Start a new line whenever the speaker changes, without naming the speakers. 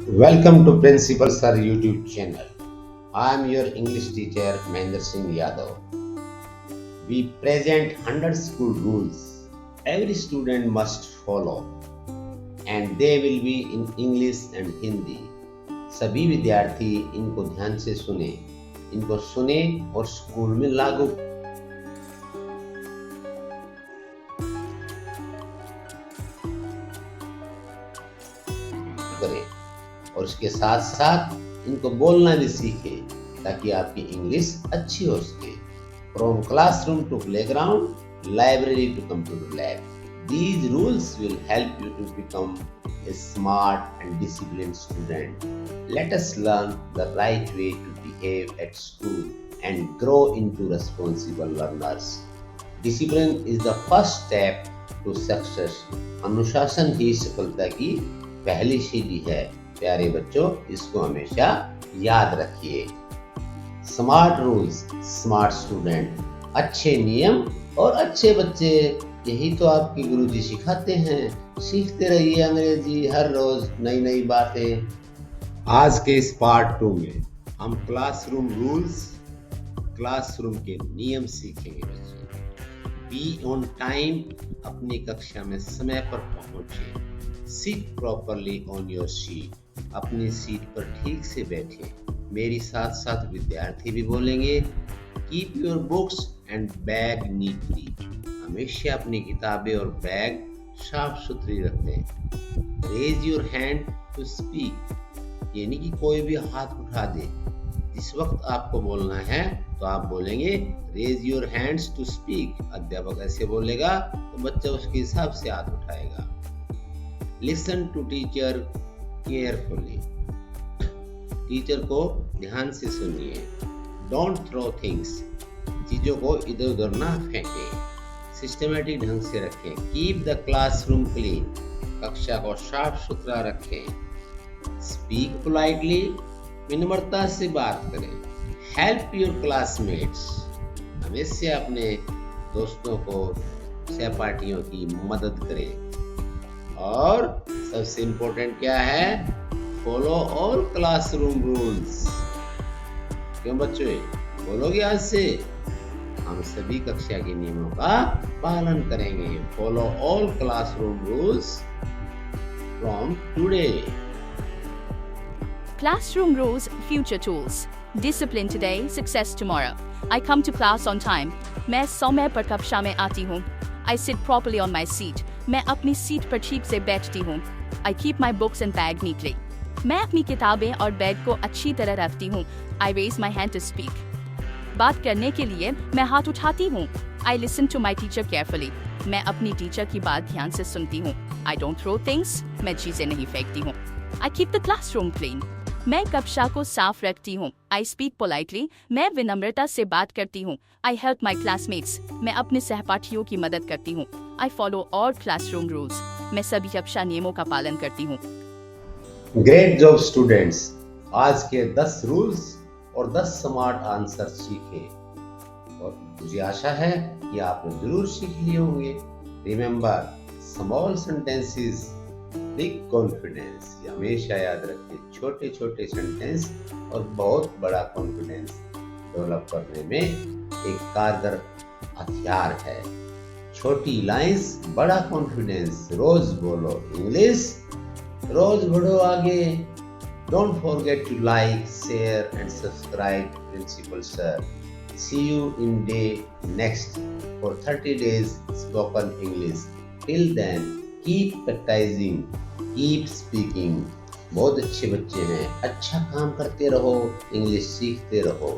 Welcome to Principal Sir YouTube channel. I am your English teacher Mahendra Singh Yadav. We present 100 school rules. Every student must follow and they will be in English and Hindi. सभी विद्यार्थी इनको ध्यान से सुने, इनको सुने और school में लागू करें और उसके साथ साथ इनको बोलना भी सीखें ताकि आपकी इंग्लिश अच्छी हो सके। From classroom to playground, library to computer lab. These rules will help you to become a smart and disciplined student. Let us learn the right way to behave at school and grow into responsible learners. Discipline is the first step to success. अनुशासन ही सफलता की पहली सीढ़ी है। प्यारे बच्चों, इसको हमेशा याद रखिए। Smart rules, smart student. अच्छे नियम और अच्छे बच्चे, यही तो आपके गुरुजी सिखाते हैं। सीखते रहिए अंग्रेजी, हर रोज नई नई बातें। आज के इस पार्ट 2 में हम क्लासरूम रूल्स, क्लासरूम के नियम सीखेंगे बच्चों। बी ऑन टाइम, अपनी कक्षा में समय पर पहुंचे। Seat properly on your seat, अपनी सीट पर ठीक से बैठे। मेरी साथ साथ विद्यार्थी भी बोलेंगे। Keep your books and bag neatly, हमेशा अपनी किताबें और बैग साफ सुथरी रखें। Raise your hand to speak, यानी कि कोई भी हाथ उठा दे। जिस वक्त आपको बोलना है तो आप बोलेंगे raise your hands to speak. अध्यापक ऐसे बोलेगा तो बच्चा उसके हिसाब से हाथ उठाएगा। Listen to teacher carefully, teacher को ध्यान से सुनिए। डोंट थ्रो थिंग्स, चीजों को इधर उधर ना फेंकें। सिस्टमेटिक ढंग से रखें। कीप द क्लासरूम क्लीन, कक्षा को साफ सुथरा रखें। स्पीक पोलाइटली, विनम्रता से बात करें। हेल्प योर क्लासमेट्स, हमेशा अपने दोस्तों को, सहपाठियों की मदद करें। और सबसे इम्पोर्टेंट क्या है? Follow all classroom rules. क्यों बच्चों, बोलोगे आज से? हम सभी कक्षा के नियमों का पालन करेंगे। Follow all classroom rules from today.
Classroom rules, future tools. Discipline today, success tomorrow. I come to class on time. मैं समय पर कक्षा में आती हूँ। I sit properly on my seat. मैं अपनी सीट पर ठीक से बैठती हूँ। I keep my books and bag neatly. मैं अपनी किताबें और बैग को अच्छी तरह रखती हूँ। I raise my hand to speak. बात करने के लिए मैं हाथ उठाती हूँ। I listen to my teacher carefully. मैं अपनी टीचर की बात ध्यान से सुनती हूँ। I don't throw things. मैं चीजें नहीं फेंकती हूँ। I keep the classroom clean. मैं कक्षा को साफ रखती हूँ। I speak politely. मैं विनम्रता से बात करती हूँ। I help my classmates. मैं अपने सहपाठियों की मदद करती हूँ। I follow all classroom rules. मैं सभी कक्षा नियमों का पालन करती हूँ।
ग्रेट जॉब स्टूडेंट्स, आज के 10 रूल्स और 10 स्मार्ट आंसर सीखे और मुझे आशा है कि आपने जरूर सीख लिए होंगे। Remember, small sentences big confidence, ये हमेशा याद रखें। छोटे छोटे सेंटेंस और बहुत बड़ा कॉन्फिडेंस डेवलप करने में एक कारगर हथियार है। छोटी लाइंस, बड़ा कॉन्फिडेंस। रोज बोलो इंग्लिश, रोज बढ़ो आगे। Don't forget to like, share and subscribe to Principal Sir. See you in day next for 30 days spoken English. Till then, keep practicing, keep speaking. बहुत अच्छे बच्चे हैं, अच्छा काम करते रहो, इंग्लिश सीखते रहो।